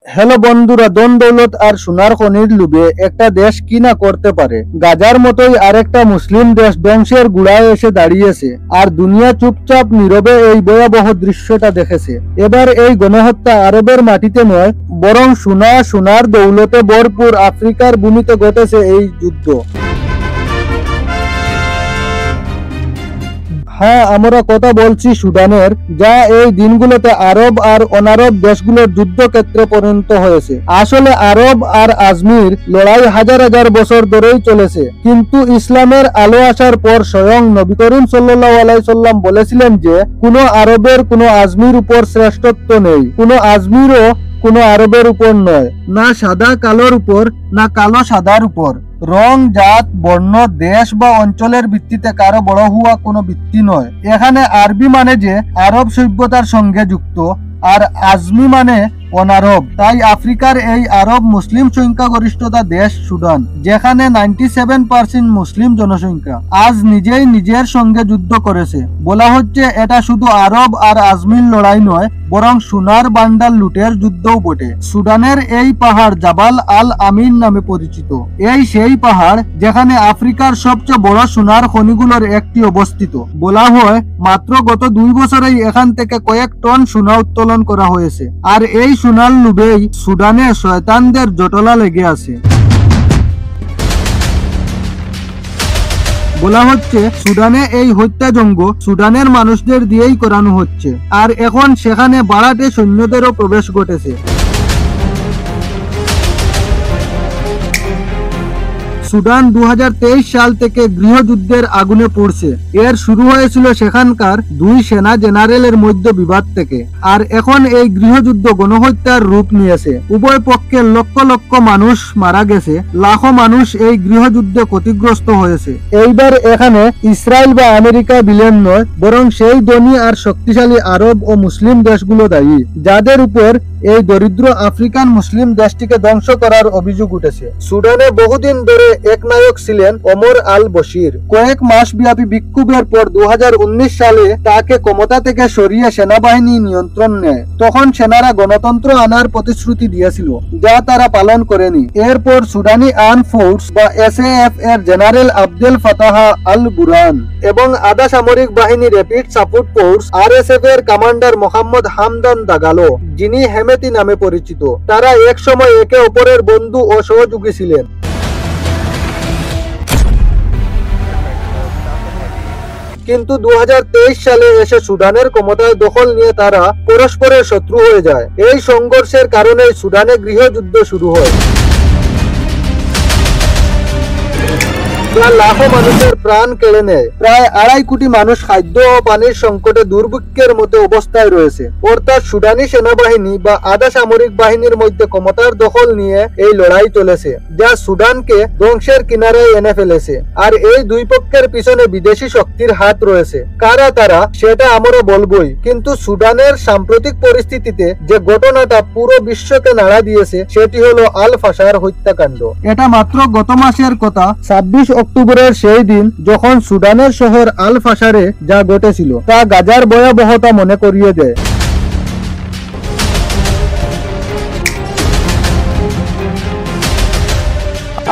Hello বন্ধুরা, ধন দৌলত আর সোনার খনির লোভে একটা দেশ কি না করতে পারে। গাজার মতোই আরেকটা মুসলিম দেশ ধ্বংসের গুড়ায় এসে দাঁড়িয়েছে, আর দুনিয়া চুপচাপ নীরবে এই ভয়াবহ দৃশ্যটা দেখেছে। এবার এই গণহত্যা আরবের মাটিতে নয়, বরং সোনার দৌলতে ভরপুর আফ্রিকার ভূমিতে ঘটেছে এই যুদ্ধ। হ্যাঁ, আমরা কথা বলছি সুদানের, যা এই দিনগুলোতে আরব আর অনারব দেশগুলোর যুদ্ধক্ষেত্রে পরিণত হয়েছে। আসলে আরব আর আজমির লড়াই হাজার হাজার বছর ধরেই চলেছে, কিন্তু ইসলামের আলো আসার পর স্বয়ং নবী করিম সাল্লাল্লাহু আলাইহি সাল্লাম বলেছিলেন যে কোনো আরবের কোনো আজমির উপর শ্রেষ্ঠত্ব নেই, কোনো আজমিরও কোনো আরবের উপর নয়, না সাদা কালোর উপর, না কালো সাদার উপর। রং, জাত, বর্ণ, দেশ বা অঞ্চলের ভিত্তিতে কারো বড় হওয়া কোনো ভিত্তি নয়। এখানে আরবি মানে যে আরব সভ্যতার সঙ্গে যুক্ত, আর আজমি মানে অনারব। তাই আফ্রিকার এই আরব মুসলিম সংখ্যাগরিষ্ঠতা দেশ সুদান, যেখানে 97% মুসলিম জনসংখ্যা, আজ নিজেই নিজের সঙ্গে যুদ্ধ করেছে। বলা হচ্ছে এটা শুধু আরব আর আজমির লড়াই নয়, বরং সোনার বান্ডার লুটের যুদ্ধও বটে। সুদানের এই পাহাড় জাবাল আল আমিন নামে পরিচিত। এই সেই পাহাড় যেখানে আফ্রিকার সবচেয়ে বড় সোনার খনিগুলোর একটি অবস্থিত। বলা হয় মাত্র গত 2 বছরেই এখান থেকে কয়েক টন সোনা উত্তোলন করা হয়েছে। আর এই সোনার লোভেই সুদানে শয়তানদের জটলা লেগে আছে। বলা হচ্ছে সুদানে এই হত্যাযজ্ঞ সুদানের মানুষদের দিয়েই করানো হচ্ছে, আর এখন সেখানে বাড়াটে সৈন্যদেরও প্রবেশ ঘটেছে। সুদান 2023 সাল থেকে গৃহযুদ্ধের আগুনে পড়ছে। এর শুরু হয়েছিল সেখানকার 2 সেনা জেনারেলের মধ্যে বিবাদ থেকে, আর এখন এই গৃহযুদ্ধ গণহত্যার রূপ নিয়েছে। উভয় পক্ষের লক্ষ লক্ষ মানুষ মারা গেছে, লাখো মানুষ এই গৃহযুদ্ধে ক্ষতিগ্রস্ত হয়েছে। এইবার এখানে ইসরায়েল বা আমেরিকা বিলেন নয়, বরং সেই ধনী আর শক্তিশালী আরব ও মুসলিম দেশগুলো দায়ী, যাদের উপর এই দরিদ্র আফ্রিকান মুসলিম দেশটিকে ধ্বংস করার অভিযোগ উঠেছে। সুদানে বহুদিন ধরে এক নায়ক ছিলেন ওমর আল বশির। কয়েক মাস ব্যাপী বিক্ষোভের পর 2019 সালে তাকে ক্ষমতা থেকে সরিয়ে সেনাবাহিনী নিয়ন্ত্রণ নেয়। তখন সেনারা গণতন্ত্র আনার প্রতিশ্রুতি দিয়েছিল, যা তারা পালন করেনি। এরপর সুদানি আর্ম ফোর্স বা SAF এর জেনারেল আব্দেল ফাতাহ আল বুরহান এবং আধা সামরিক বাহিনী র্যাপিড সাপোর্ট ফোর্স RSF এর কমান্ডার মোহাম্মদ হামদান দাগালো, যিনি হেমেতি নামে পরিচিত, তারা এক সময় একে অপরের বন্ধু ও সহযোগী ছিলেন। কিন্তু 2023 সালে এসে সুদানের ক্ষমতায় দখল নিয়ে তারা পরস্পরের শত্রু হয়ে যায়। এই সংঘর্ষের কারণে সুদানে গৃহযুদ্ধ শুরু হয়। লাখো মানুষের প্রাণ কেড়ে নেয়। প্রায় 2.5 কোটি মানুষ খাদ্য ও পানির সংকটে দুর্ভিক্ষের মতো অবস্থায় রয়েছে। অর্থাৎ সুদানি সেনাবাহিনী বা আধা সামরিক বাহিনীর মধ্যে ক্ষমতার দখল নিয়ে এই লড়াই চলেছে, যা সুদানকে ধ্বংসের কিনারায় এনে ফেলেছে। আর এই দুই পক্ষের পিছনে বিদেশি শক্তির হাত রয়েছে। কারা তারা সেটা আমরা বলবোই, কিন্তু সুদানের সাম্প্রতিক পরিস্থিতিতে যে ঘটনাটা পুরো বিশ্বকে নাড়া দিয়েছে সেটি হলো আল ফাশার হত্যাকাণ্ড। এটা মাত্র গত মাসের কথা, 26 অক্টোবরের সেই দিন যখন সুদানের শহর আল ফাশারে যা ঘটেছিল তা গাজার ভয়াবহতা মনে করিয়ে দেয়।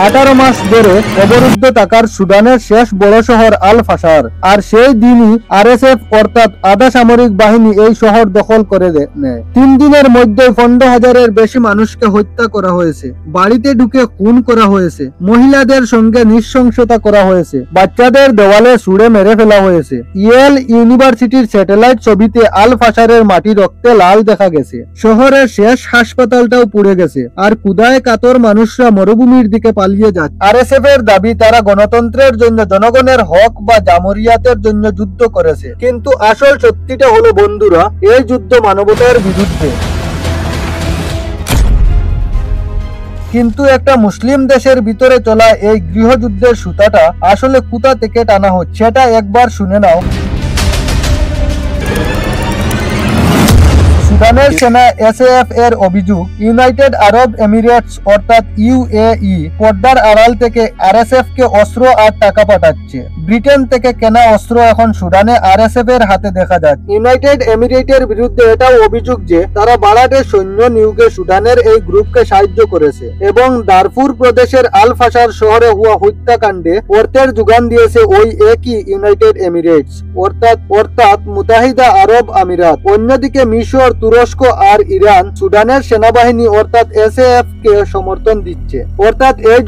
18 মাস ধরে অবরুদ্ধ থাকার সুদানের শেষ বড় শহর আল ফাশার, আর সেই দিনই RSF অর্থাৎ আধা সামরিক বাহিনী এই শহর দখল করে নেয়। 3 দিনের মধ্যে 15,000-এর বেশি মানুষকে হত্যা করা হয়েছে, বাড়িতে ঢুকে খুন করা হয়েছে, মহিলাদের সঙ্গে নৃশংসতা করা হয়েছে, বাচ্চাদের দেওয়ালে ছুঁড়ে মেরে ফেলা হয়েছে। ইয়েল ইউনিভার্সিটির স্যাটেলাইট ছবিতে আল ফাশারের মাটি রক্তে লাল দেখা গেছে। শহরের শেষ হাসপাতালটাও পুড়ে গেছে, আর ক্ষুধায় কাতর মানুষরা মরুভূমির দিকে পালিয়ে যাচ্ছে। RSF এর দাবি তারা গণতন্ত্রের জন্য, জনগণের হক বা জামহুরিয়াতের জন্য যুদ্ধ করেছে, কিন্তু আসল সত্যিটা হলো বন্ধুরা, এই যুদ্ধ মানবতার বিরুদ্ধে। কিন্তু একটা মুসলিম দেশের ভিতরে চলা এই গৃহযুদ্ধের সুতাটা আসলে কোথা থেকে টানা হচ্ছে সেটা একবার শুনে নাও। সুদানের সেনা এসএএফ এর অভিযোগ, ইউনাইটেড আরব এমিরেটস অর্থাৎ ইউএই পর্দার আড়াল থেকে আরএসএফ কে অস্ত্র আর টাকা পাঠাচ্ছে। ব্রিটেন থেকে কেনা অস্ত্র এখন সুদানে আরএসএফ এর হাতে দেখা যাচ্ছে। ইউনাইটেড এমিরেটের বিরুদ্ধে এটাও অভিযোগ যে তারা বাড়াটে সৈন্য নিয়োগে সুদানের এই গ্রুপকে সাহায্য করেছে এবং দারফুর প্রদেশের আল ফাশার শহরে হওয়া হত্যাকাণ্ডে অর্থের যোগান দিয়েছে ওই একই ইউনাইটেড এমিরেটস অর্থাৎ মুতাহিদা আরব আমিরাত। অন্যদিকে মিশর, তুরস্ক আর ইরান সুদানের সেনাবাহিনী অর্থাৎ এসএএফ কে সমর্থন দিচ্ছে। অর্থাৎ এই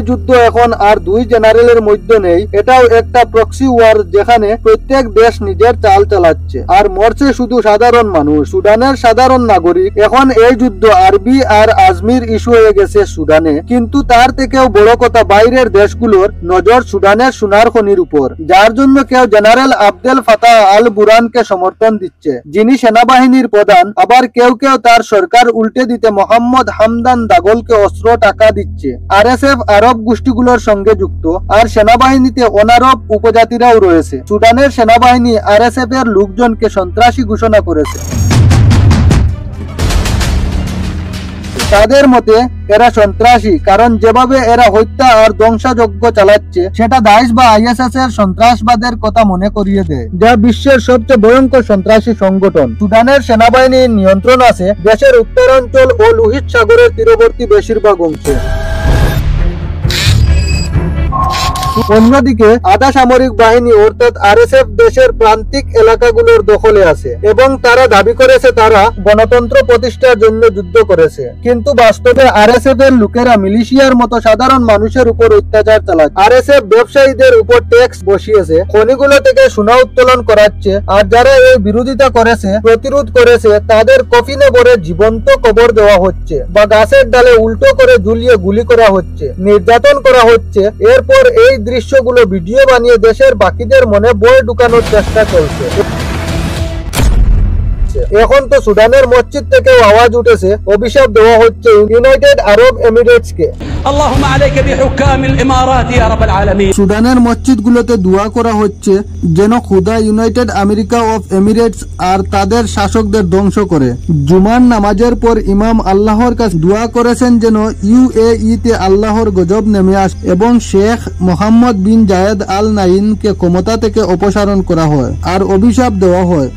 যুদ্ধ এখন আর দুই জেনারেলের মধ্যে নেই, এটাও একটা প্রক্সি ওয়ার যেখানে প্রত্যেক দেশ নিজের চাল চালাচ্ছে আর মরছে শুধু সাধারণ মানুষ, সুদানের সাধারণ নাগরিক। এখন এই যুদ্ধ আরবি আর আজমির ইস্যু হয়ে গেছে সুদানে, কিন্তু তার থেকেও বড় কথা বাইরের দেশগুলোর নজর সুদানের সোনার খনির উপর, যার জন্য কেউ জেনারেল আবদেল ফাতাহ আল বুরহানকে সমর্থন দিচ্ছে যিনি সেনাবাহিনীর প্রধান, আবার কেউ তার সরকার উল্টে দিতে মোহাম্মদ হামদান দাগলকে অস্ত্র টাকা দিচ্ছে। আরএসএফ আরব গোষ্ঠীগুলোর সঙ্গে যুক্ত আর সেনাবাহিনীতে অনারব উপজাতিরাও রয়েছে। সুদানের সেনাবাহিনী আরএসএফ এর লোকজনকে সন্ত্রাসী ঘোষণা করেছে। তাদের মতে এরা সন্ত্রাসী কারণ যেভাবে এরা হত্যা আর ধ্বংসযজ্ঞ চালাচ্ছে সেটা দাইশ বা আইএসএস এর সন্ত্রাসবাদের কথা মনে করিয়ে দেয়, যা বিশ্বের সবচেয়ে ভয়ঙ্কর সন্ত্রাসী সংগঠন। সুদানের সেনাবাহিনীর নিয়ন্ত্রণ আছে দেশের উত্তরাঞ্চল ও লোহিত সাগরের তীরবর্তী বেশিরভাগ অংশে। অন্যদিকে আধা সামরিক বাহিনী অর্থাৎ আরএসএফ দেশের প্রান্তিক এলাকাগুলোর দখলে আছে এবং তারা দাবি করেছে তারা গণতন্ত্র প্রতিষ্ঠার জন্য যুদ্ধ করেছে, কিন্তু বাস্তবে আরএসএফ এর লোকেরা মিলিশিয়ার মতো সাধারণ মানুষের উপর অত্যাচার চালাচ্ছে। আরএসএফ ব্যবসায়ীদের উপর ট্যাক্স বসিয়েছে, খনিগুলো থেকে সোনা উত্তোলন করাচ্ছে আর যারা এই বিরোধিতা করেছে, প্রতিরোধ করেছে, তাদের কফিনে ভরে জীবন্ত কবর দেওয়া হচ্ছে বা গাছের ডালে উল্টো করে ঝুলিয়ে গুলি করা হচ্ছে, নির্যাতন করা হচ্ছে। এরপর এই দৃশ্যগুলো ভিডিও বানিয়ে দেশের বাকিদের মনে বই ঢুকানোর চেষ্টা চলছে। এখন তো সুদানের মসজিদ থেকেও আওয়াজ উঠেছে, অভিশাপ দেওয়া হচ্ছে ইউনাইটেড আরব এমিরেটস কে। সুদানের মসজিদগুলোতে দোয়া করা হচ্ছে যেন খুদা ইউনাইটেড আমেরিকা অফ এমিরেটস আর তাদের শাসকদের ধ্বংস করে। জুমার নামাজের পর ইমাম আল্লাহর কাছে দোয়া করেছেন যেন ইউএই তে আল্লাহর গজব নেমে আসে এবং শেখ মোহাম্মদ বিন জায়েদ আল নাইন কে ক্ষমতা থেকে অপসারণ করা হয় আর অভিশাপ দেওয়া হয়।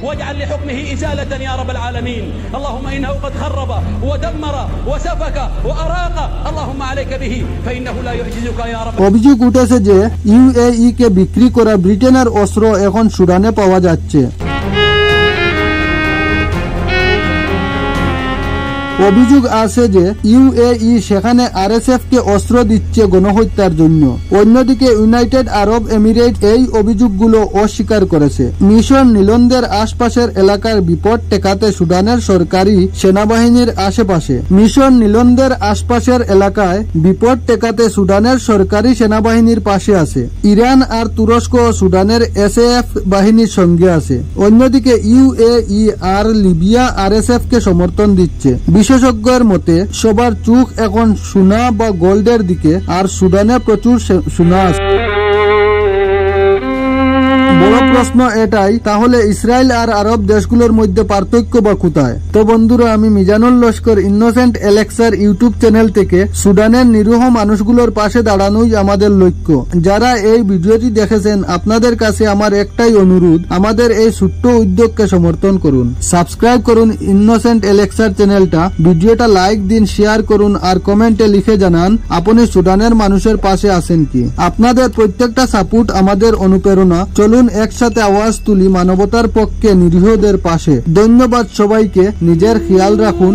واجعل لحكمه إزالة يا رب العالمين. اللهم إنه قد خرب ودمر وسفك وأراق. اللهم عليك به فإنه لا يعجزك يا رب. অভিযোগ উঠেছে যে ইউএই কে বিক্রি করা ব্রিটেনের অস্ত্র এখন সুদানে পাওয়া যাচ্ছে। অভিযোগ আছে যে ইউএই সেখানে আরএসএফ কে অস্ত্র দিচ্ছে গণহত্যার জন্য। অন্যদিকে ইউনাইটেড আরব এমিরেট এই অভিযোগগুলো অস্বীকার করেছে। মিশর নীলনদের আশপাশের এলাকার বিপদ ঠেকাতে সুদানের সরকারি সেনাবাহিনীর আশেপাশে মিশর নীলনদের আশপাশের এলাকায় বিপদ ঠেকাতে সুদানের সরকারি সেনাবাহিনীর পাশে আছে। ইরান আর তুরস্ক সুদানের এসএএফ বাহিনীর সঙ্গে আছে। অন্যদিকে ইউএই আর লিবিয়া আরএসএফ কে সমর্থন দিচ্ছে। বিশেষজ্ঞের মতে সবার চোখ এখন সোনা বা গোল্ডের দিকে আর সুদানে প্রচুর সোনা আছে। বড় প্রশ্ন এটাই, তাহলে ইসরায়েল আর আরব দেশগুলোর মধ্যে পার্থক্য বা কোথায়? তো বন্ধুরা, আমি মিজানুল লস্কর ইনোসেন্ট এলেক্সার ইউটিউব চ্যানেল থেকে সুদানের নিরীহ মানুষগুলোর পাশে দাঁড়ানোই আমাদের লক্ষ্য। যারা এই ভিডিওটি দেখেছেন, আপনাদের কাছে আমার একটাই অনুরোধ, আমাদের এই ছোট্ট উদ্যোগকে সমর্থন করুন, সাবস্ক্রাইব করুন ইনোসেন্ট এলেক্সার চ্যানেলটা, ভিডিওটা লাইক দিন, শেয়ার করুন আর কমেন্টে লিখে জানান আপনি সুদানের মানুষের পাশে আছেন কি। আপনাদের প্রত্যেকটা সাপোর্ট আমাদের অনুপ্রেরণা। চলুন একসাথে আওয়াজ তুলি মানবতার পক্ষে নিরীহদের পাশে। ধন্যবাদ সবাইকে, নিজের খেয়াল রাখুন।